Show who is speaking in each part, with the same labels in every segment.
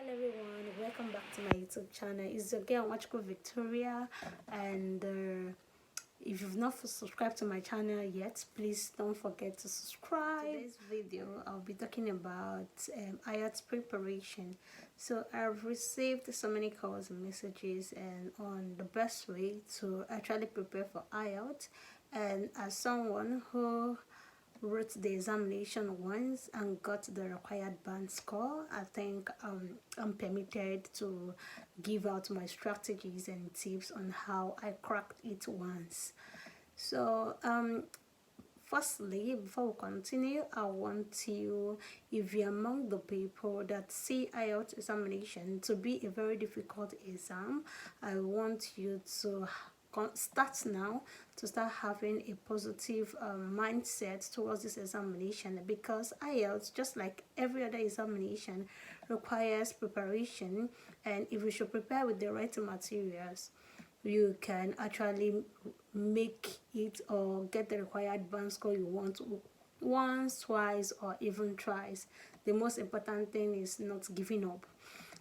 Speaker 1: Hello everyone, welcome back to my YouTube channel. It's your girl Watchko Victoria, and if you've not subscribed to my channel yet, please don't forget to subscribe. In today's video I'll be talking about IELTS preparation. So I've received so many calls and messages and on the best way to actually prepare for IELTS, and as someone who wrote the examination once and got the required band score, I think I'm permitted to give out my strategies and tips on how I cracked it once. So firstly, before we continue, I want you, if you're among the people that see IELTS examination to be a very difficult exam, I want you to start now, to start having a positive mindset towards this examination, because IELTS, just like every other examination, requires preparation, and if you should prepare with the right materials, you can actually make it or get the required band score you want once, twice, or even thrice. The most important thing is not giving up.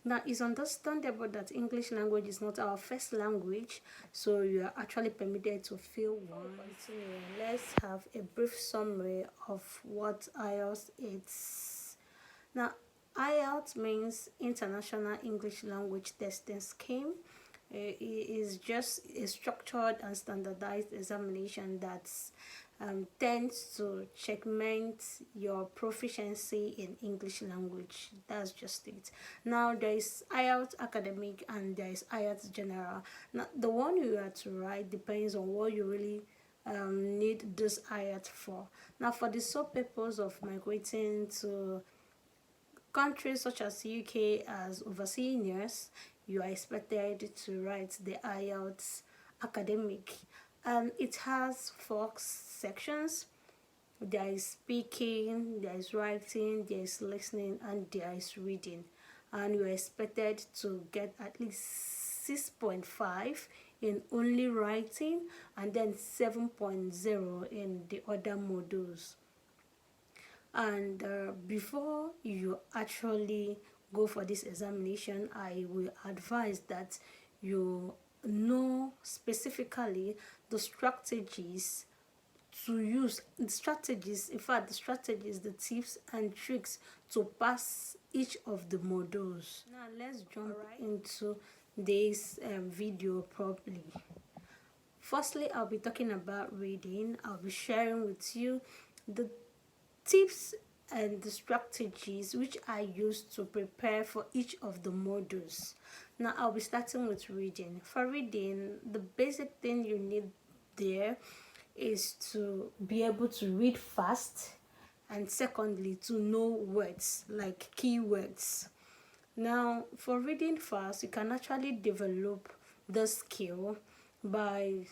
Speaker 1: Now, it's understandable that English language is not our first language, so you are actually permitted to fail one. Let's have a brief summary of what IELTS is. Now, IELTS means International English Language Testing Scheme. It is just a structured and standardized examination that tends to checkmate your proficiency in English language. That's just it. Now, there is IELTS Academic and there is IELTS General. Now, the one you have to write depends on what you really need this IELTS for. Now, for the sole purpose of migrating to countries such as UK as overseas nurse, you are expected to write the IELTS Academic, and it has 4 sections. There is speaking, there is writing, there is listening, and there is reading, and you are expected to get at least 6.5 in only writing and then 7.0 in the other modules. And before you actually go for this examination, I will advise that you know specifically the strategies to use, the tips and tricks to pass each of the modules. Now let's jump into this video properly. Firstly, I'll be talking about reading. I'll be sharing with you the tips and the strategies which I use to prepare for each of the modules. Now I'll be starting with reading. For reading, the basic thing you need there is to be able to read fast, and secondly to know words like keywords. Now for reading fast, you can actually develop the skill by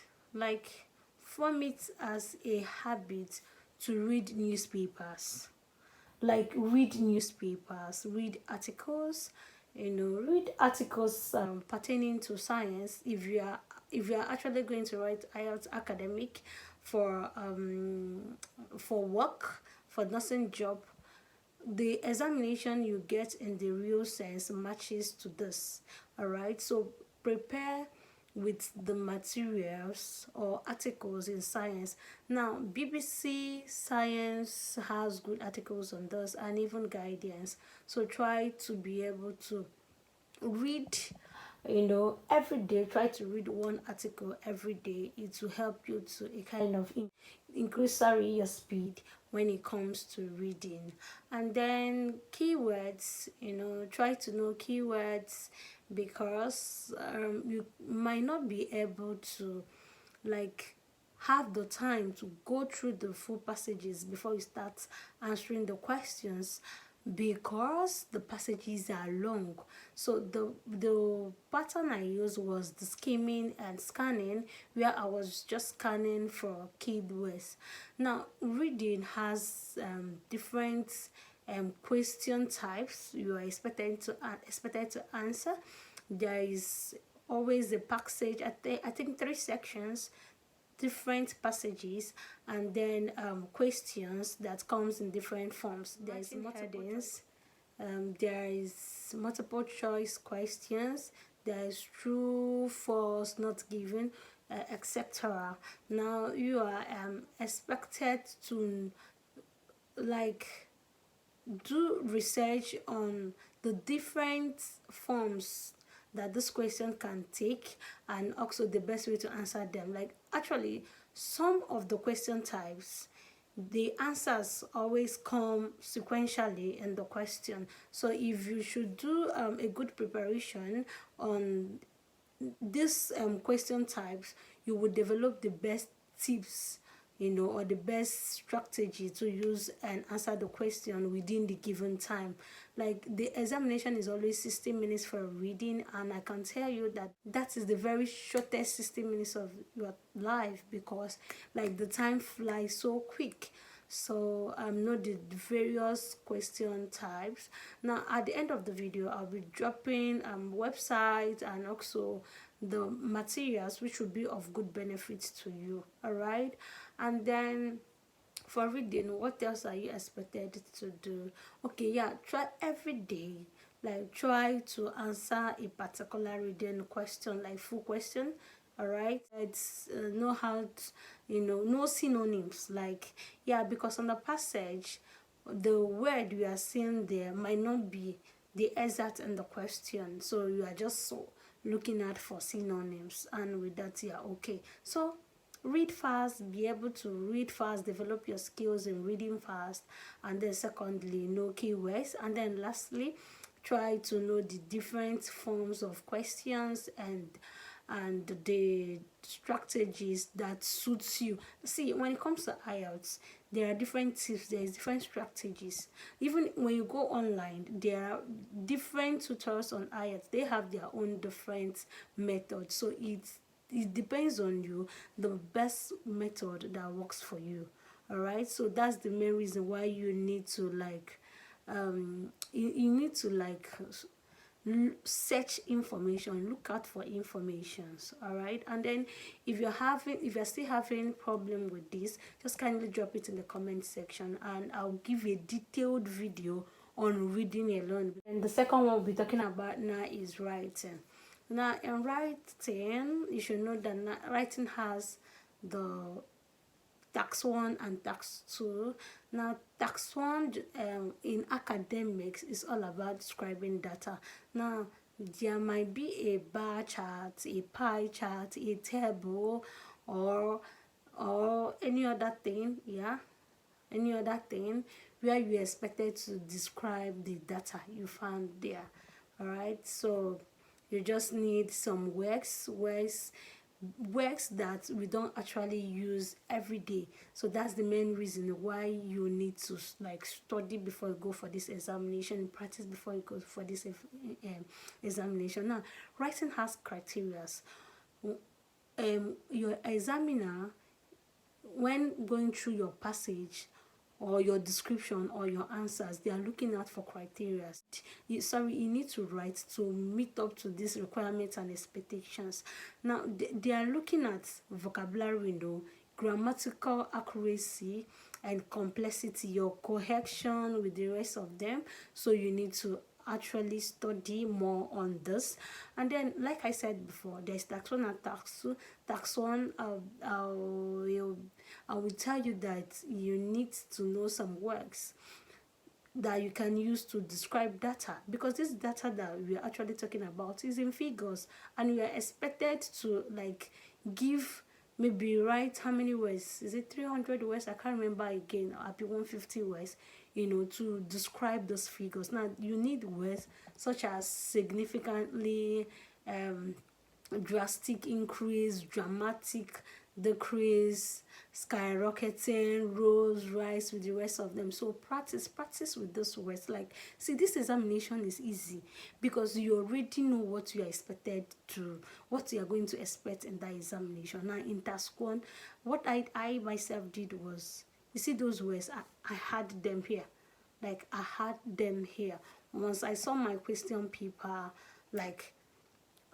Speaker 1: form it as a habit to read newspapers. Read articles, read articles pertaining to science. If you are actually going to write IELTS Academic for work, for nursing job, the examination you get in the real sense matches to this. All right, so prepare with the materials or articles in science. Now BBC Science has good articles on this and even guidance, so try to be able to read every day. Try to read one article every day. It will help you to a kind of increase your speed when it comes to reading. And then keywords, try to know keywords, because you might not be able to have the time to go through the full passages before you start answering the questions, because the passages are long. So the pattern I used was the skimming and scanning, where I was just scanning for keywords. Now reading has different question types you are expected to answer. There is always a passage, I think 3 sections, different passages, and then questions that comes in different forms. There is headings, There is multiple choice questions, there is true, false, not given, etc. Now you are expected to like do research on the different forms that this question can take, and also the best way to answer them. Like actually some of the question types, the answers always come sequentially in the question. So if you should do a good preparation on this question types, you would develop the best tips, or the best strategy to use and answer the question within the given time. Like the examination is always 60 minutes for reading, and I can tell you that that is the very shortest 60 minutes of your life, because like the time flies so quick. So know the various question types. Now at the end of the video, I'll be dropping websites and also the materials which would be of good benefit to you. All right, and then for reading, what else are you expected to do? Okay, yeah, try every day, like try to answer a particular reading question, like full question. All right, it's know how to, no synonyms, like yeah, because on the passage the word you are seeing there might not be the exact in the question, so you are just so looking at for synonyms, and with that you are okay. So read fast, be able to read fast, develop your skills in reading fast, and then secondly know keywords, and then lastly try to know the different forms of questions and the strategies that suits you. See, when it comes to IELTS, there are different tips, there is different strategies. Even when you go online, there are different tutors on IELTS. They have their own different methods. So it depends on you, the best method that works for you. All right, so that's the main reason why you need to like you need to like search information, look out for informations. All right, and then if you're still having problem with this, just kindly drop it in the comment section, and I'll give a detailed video on reading alone. And the second one we'll be talking about now is writing. Now in writing, you should know that writing has the tax 1 and tax 2. Now tax 1 in academics is all about describing data. Now there might be a bar chart, a pie chart, a table, or any other thing, yeah, any other thing where you expected to describe the data you found there. All right, so you just need some works that we don't actually use every day. So that's the main reason why you need to like study before you go for this examination, practice before you go for this examination. Now writing has criteria. Your examiner, when going through your passage or your description or your answers, they are looking out for criteria. You need to write to meet up to these requirements and expectations. Now they are looking at vocabulary, grammatical accuracy and complexity, your cohesion with the rest of them. So you need to actually study more on this. And then like I said before, there's tax 1 and tax 2. Tax 1, I will tell you that you need to know some words that you can use to describe data, because this data that we are actually talking about is in figures, and you are expected to like give, maybe write how many words, is it 300 words, I can't remember again, or 150 words, to describe those figures. Now you need words such as significantly, drastic increase, dramatic decrease, skyrocketing, rose, rise, with the rest of them. So practice with those words. Like, see, this examination is easy because you already know what you are expected to, what you are going to expect in that examination. Now in task 1, what I myself did was, you see those words, I had them here. Like I had them here. Once I saw my question paper, like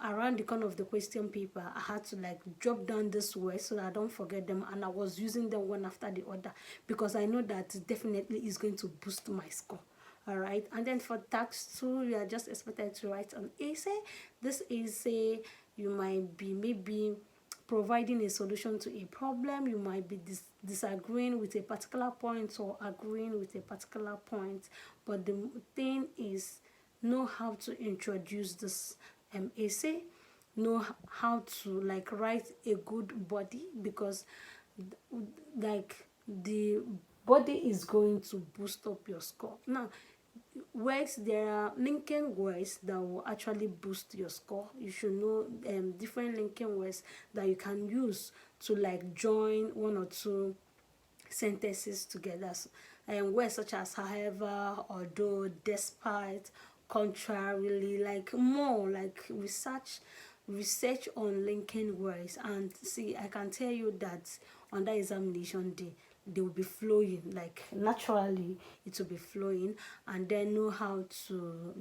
Speaker 1: around the corner of the question paper, I had to like drop down this words so that I don't forget them, and I was using them one after the other because I know that definitely is going to boost my score. All right, and then for task 2, you are just expected to write an essay. This essay, you might be maybe providing a solution to a problem. You might be disagreeing with a particular point or agreeing with a particular point, but the thing is, know how to introduce this essay, know how to like write a good body, because like the body is going to boost up your score. Now, words, there are linking words that will actually boost your score. You should know different linking words that you can use to like join one or two sentences together. And words such as however, although, despite, contrarily, like more like research on linking words. And see, I can tell you that on that examination day, they will be flowing, like naturally it will be flowing. And then know how to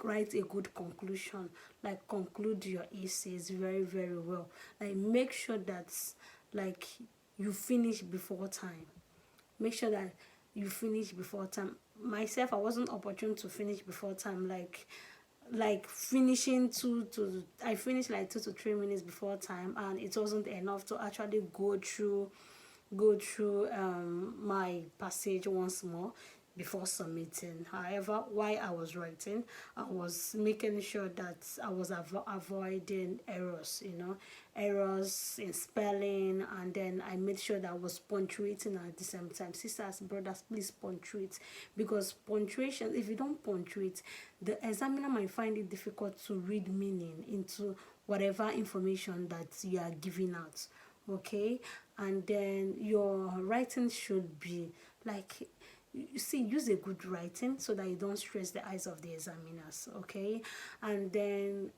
Speaker 1: write a good conclusion, like conclude your essays very, very well. Like make sure that like you finish before time. Make sure that you finish before time. Myself, I wasn't opportune to finish before time. Like finishing I finished like 2 to 3 minutes before time, and it wasn't enough to actually go through my passage once more before submitting. However, while I was writing, I was making sure that I was avoiding errors, errors in spelling, and then I made sure that I was punctuating at the same time. Sisters, brothers, please punctuate, because punctuation, if you don't punctuate, the examiner might find it difficult to read meaning into whatever information that you are giving out. Okay, and then your writing should be like, you see, use a good writing so that you don't stress the eyes of the examiners. Okay, and then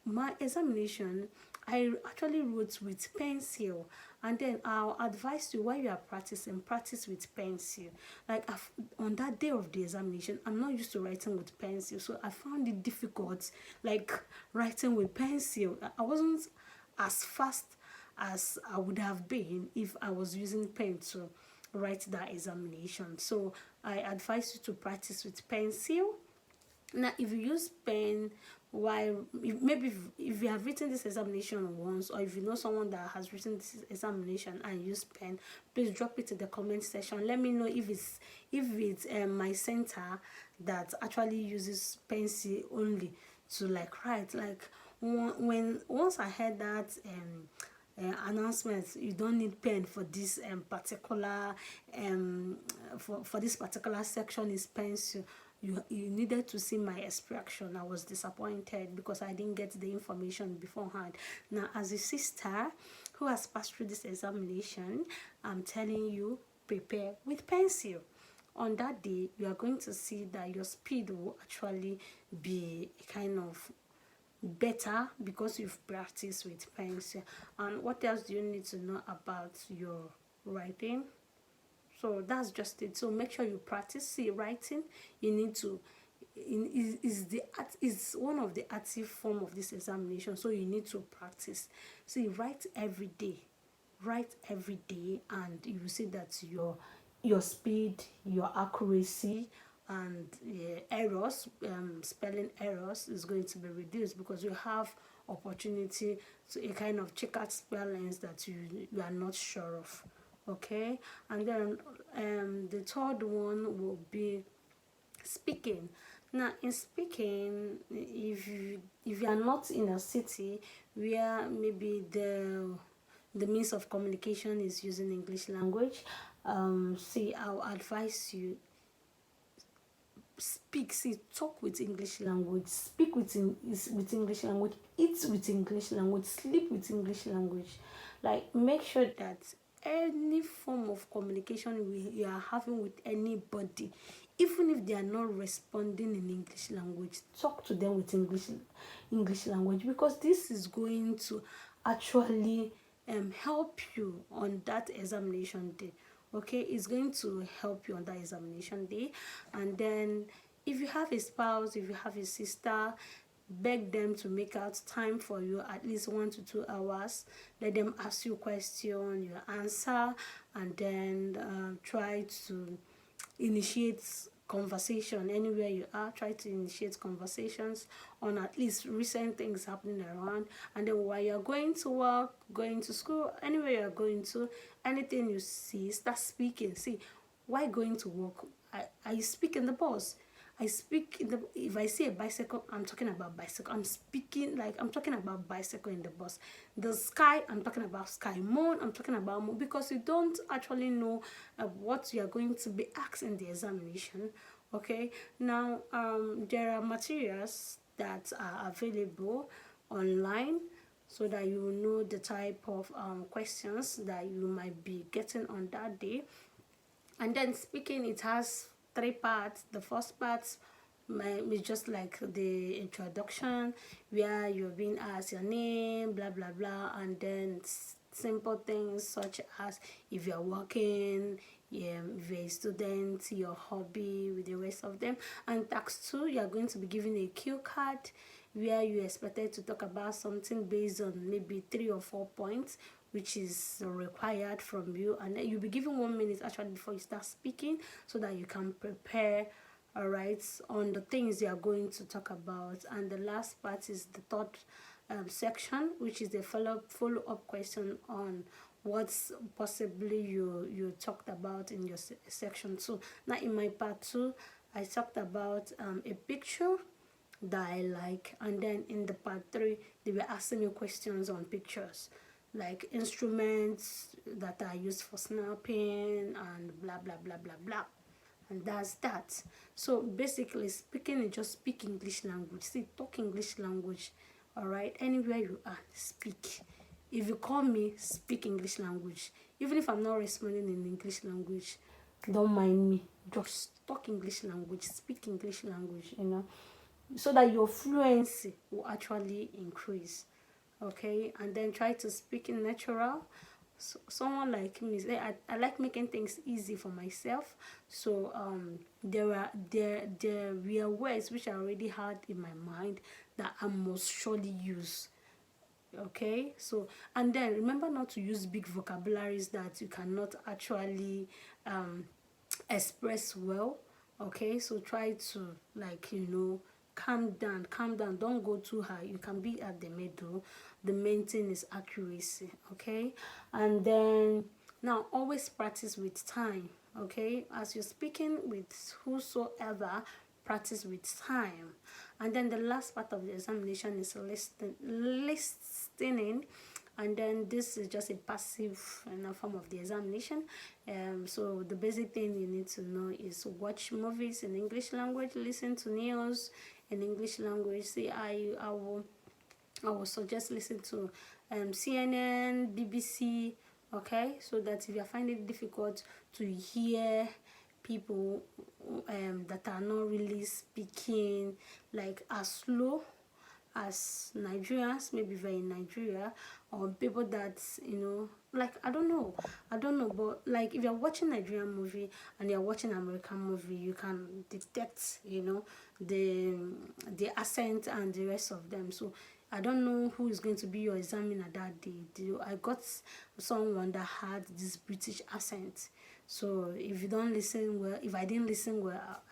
Speaker 1: my examination, I actually wrote with pencil, and then I'll advise you, while you are practicing, practice with pencil. Like on that day of the examination, I'm not used to writing with pencil, so I found it difficult, like writing with pencil. I wasn't as fast as I would have been if I was using pen to write that examination. So I advise you to practice with pencil. Now, if you use pen, if you have written this examination once, or if you know someone that has written this examination and used pen, please drop it in the comment section. Let me know if it's my center that actually uses pencil only to like write. Like once I heard that announcements, you don't need pen for this particular for this particular section is pencil. You needed to see my expression. I was disappointed because I didn't get the information beforehand. Now, as a sister who has passed through this examination, I'm telling you, prepare with pencil. On that day, you are going to see that your speed will actually be kind of better because you've practiced with pencil. And what else do you need to know about your writing? So that's just it. So make sure you practice. See, writing, you need to is one of the active form of this examination, so you need to practice. See, write every day, and you will see that your speed, your accuracy, and errors, spelling errors, is going to be reduced, because you have opportunity to a kind of check out spellings that you are not sure of. Okay, and then the third one will be speaking. Now, in speaking, if you are not in a city where maybe the means of communication is using English language, see, I'll advise you, talk with English language, speak with English language, eat with English language, sleep with English language. Like, make sure that any form of communication you are having with anybody, even if they are not responding in English language, talk to them with English language, because this is going to actually help you on that examination day. Okay, it's going to help you on that examination day. And then if you have a spouse, if you have a sister, beg them to make out time for you, at least 1 to 2 hours. Let them ask you a question, you answer, and then try to initiate conversation anywhere you are. Try to initiate conversations on at least recent things happening around. And then while you're going to work, going to school, anywhere you're going to, anything you see, start speaking. See, why going to work? I speak in the bus. I speak in the, if I see a bicycle, I'm talking about bicycle. I'm speaking, like, I'm talking about bicycle in the bus. The sky, I'm talking about sky. Moon, I'm talking about moon, because you don't actually know what you are going to be asked in the examination. Okay, now there are materials that are available online, so that you will know the type of questions that you might be getting on that day. And then speaking, it has three parts. The first part is just like the introduction, where you're being asked your name, blah blah blah, and then simple things such as if you're working, if you're a student, your hobby, with the rest of them. And task 2, you're going to be given a cue card where you expected to talk about something based on maybe 3 or 4 points, which is required from you, and then you'll be given 1 minute actually before you start speaking, so that you can prepare, all right, on the things you are going to talk about. And the last part is the third section, which is the follow-up question on what's possibly you talked about in your section 2. Now in my part 2, I talked about a picture that I like, and then in the part 3, they were asking me questions on pictures, like instruments that are used for snapping and blah blah blah blah blah. And that's that. So basically, speaking is just speak English language. See, talk English language. All right, anywhere you are, speak. If you call me, speak English language. Even if I'm not responding in English language, don't mind me. Just talk English language, speak English language, so that your fluency will actually increase. Okay, and then try to speak in natural. So, someone like me, I like making things easy for myself. So there were words which I already had in my mind that I must surely use. Okay, so, and then remember not to use big vocabularies that you cannot actually express well. Okay, so try to, like, calm down, don't go too high. You can be at the middle. The main thing is accuracy. Okay, and then now always practice with time. Okay, as you're speaking with whosoever, practice with time. And then the last part of the examination is listening, and then this is just a passive form of the examination. So the basic thing you need to know is watch movies in English language, listen to news in English language. See, I will suggest listen to CNN, BBC. Okay, so that if you find it difficult to hear people that are not really speaking like as slow as Nigerians, maybe if you're in Nigeria, or people that, like, I don't know, but like if you're watching Nigerian movie and you're watching American movie, you can detect, the accent and the rest of them. So I don't know who is going to be your examiner that day. I got someone that had this British accent. So if you don't listen well, if I didn't listen well,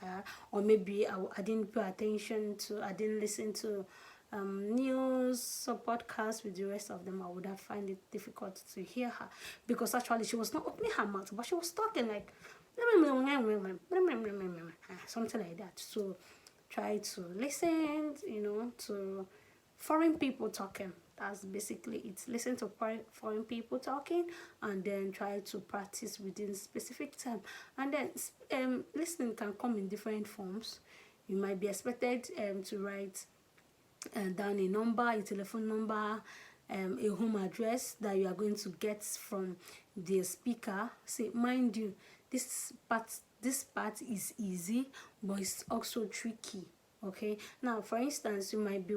Speaker 1: or maybe I didn't pay attention to, I didn't listen to news or podcasts with the rest of them, I would have found it difficult to hear her, because actually she was not opening her mouth, but she was talking like something like that. So try to listen, to foreign people talking. That's basically it. Listen to foreign people talking, and then try to practice within specific time. And then listening can come in different forms. You might be expected to write down a number, a telephone number, a home address that you are going to get from the speaker. See, mind you, this part is easy, but it's also tricky. Okay, now for instance, you might be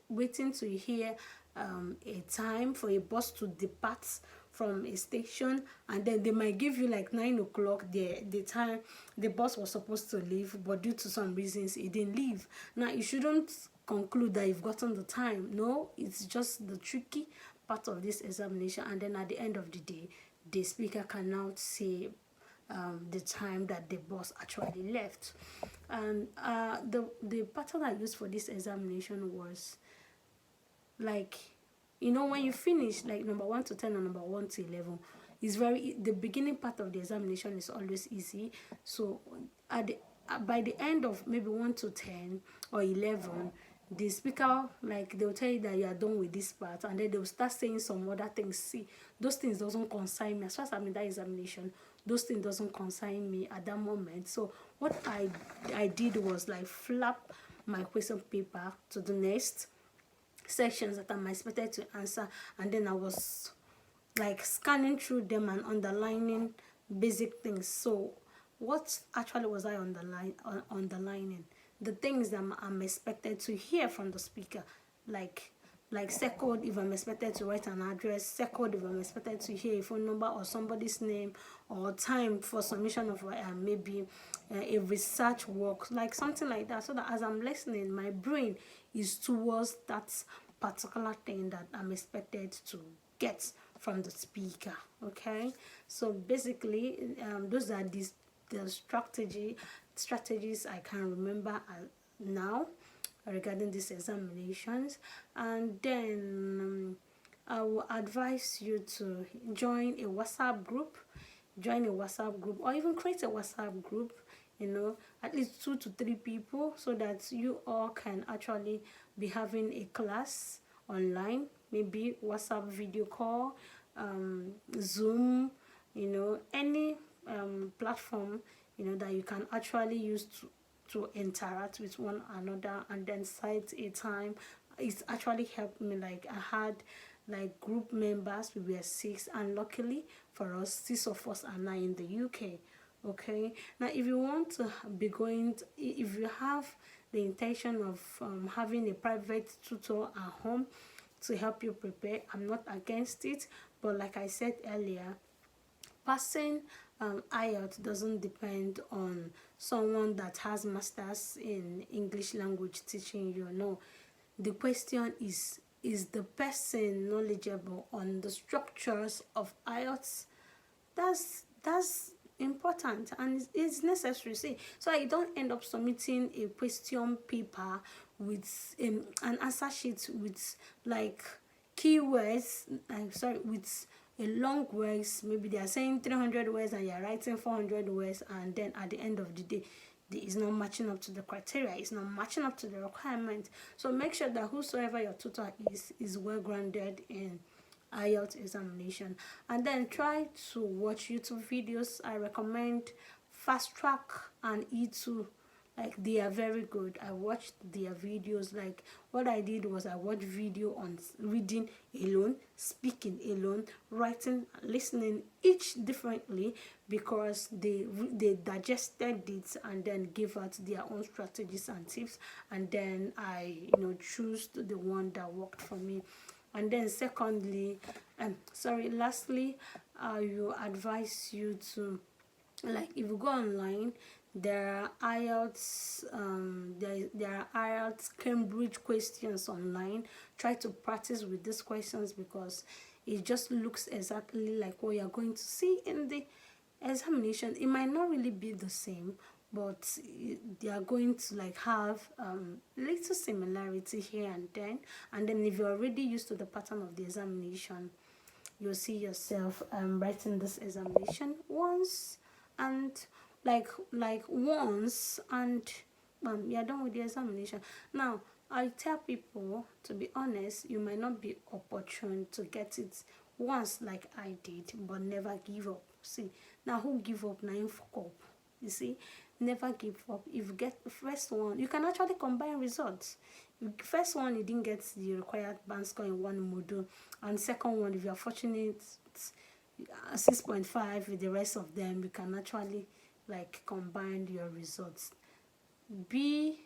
Speaker 1: waiting to hear a time for a bus to depart from a station, and then they might give you like 9 o'clock, the time the bus was supposed to leave, but due to some reasons it didn't leave. Now you shouldn't conclude that you've gotten the time. No, it's just the tricky part of this examination. And then at the end of the day, the speaker can now say the time that the bus actually left. And the pattern I used for this examination was like, you know, when you finish like number 1 to 10 and number 1 to 11, is the beginning part of the examination is always easy. So at the by the end of maybe 1 to 10 or 11, the speaker, like, they'll tell you that you are done with this part, and then they'll start saying some other things. See, those things doesn't concern me. As far as I'm in that examination, those things doesn't concern me at that moment. So what I did was like flap my question paper to the next sections that I'm expected to answer, and then I was like scanning through them and underlining basic things. So what actually was I underlining? The things that I'm expected to hear from the speaker, like second, if I'm expected to write an address; second, if I'm expected to hear a phone number or somebody's name; or time for submission of maybe a research work, like something like that, so that as I'm listening, my brain is towards that particular thing that I'm expected to get from the speaker. Okay, so basically those are the strategies I can remember now regarding these examinations. And then I will advise you to join a WhatsApp group, or even create a WhatsApp group, you know, at least 2 to 3 people, so that you all can actually be having a class online, maybe WhatsApp video call, Zoom, you know, any platform, you know, that you can actually use to interact with one another, and then cite a time. It's actually helped me. Like, I had like group members, we were 6, and luckily for us, 6 of us are now in the UK. Okay, now if you want to be if you have the intention of having a private tutor at home to help you prepare, I'm not against it. But like I said earlier, passing IELTS doesn't depend on someone that has masters in English language teaching you. No, the question is the person knowledgeable on the structures of IELTS? That's important, and it's necessary. See, so I don't end up submitting a question paper with an answer sheet with like keywords, with a long words. Maybe they are saying 300 words and you're writing 400 words, and then at the end of the day, it's not matching up to the criteria, it's not matching up to the requirement. So make sure that whosoever your tutor is well grounded in IELTS examination. And then try to watch YouTube videos. I recommend Fast Track and E2. Like, they are very good. I watched their videos. Like, what I did was I watched video on reading alone, speaking alone, writing, listening, each differently, because they digested it and then gave out their own strategies and tips, and then I choose the one that worked for me. And then secondly, lastly, I will advise you to, like, if you go online, there are IELTS there are IELTS Cambridge questions online. Try to practice with these questions, because it just looks exactly like what you're going to see in the examination. It might not really be the same, but they are going to like have little similarity here and then. And then if you're already used to the pattern of the examination, you'll see yourself writing this examination once, and once, and you're done with the examination. Now, I tell people, to be honest, you might not be opportune to get it once like I did, but never give up. See, now who give up, now you fuck up. You see, never give up. If you get the first one, you can actually combine results. First one, you didn't get the required band score in one module, and second one, if you're fortunate, 6.5 with the rest of them, you can actually like combine your results. Be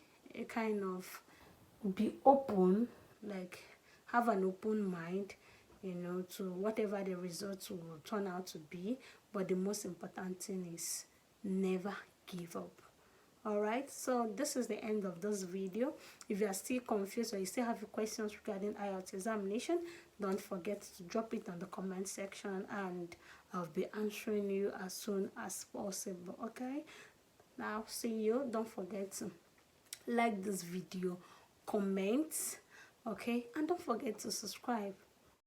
Speaker 1: open, like have an open mind, to whatever the results will turn out to be. But the most important thing is never give up. Alright, so this is the end of this video. If you are still confused or you still have questions regarding IELTS examination, don't forget to drop it on the comment section, and I'll be answering you as soon as possible. Okay, now see you. Don't forget to like this video, comment, okay, and don't forget to subscribe.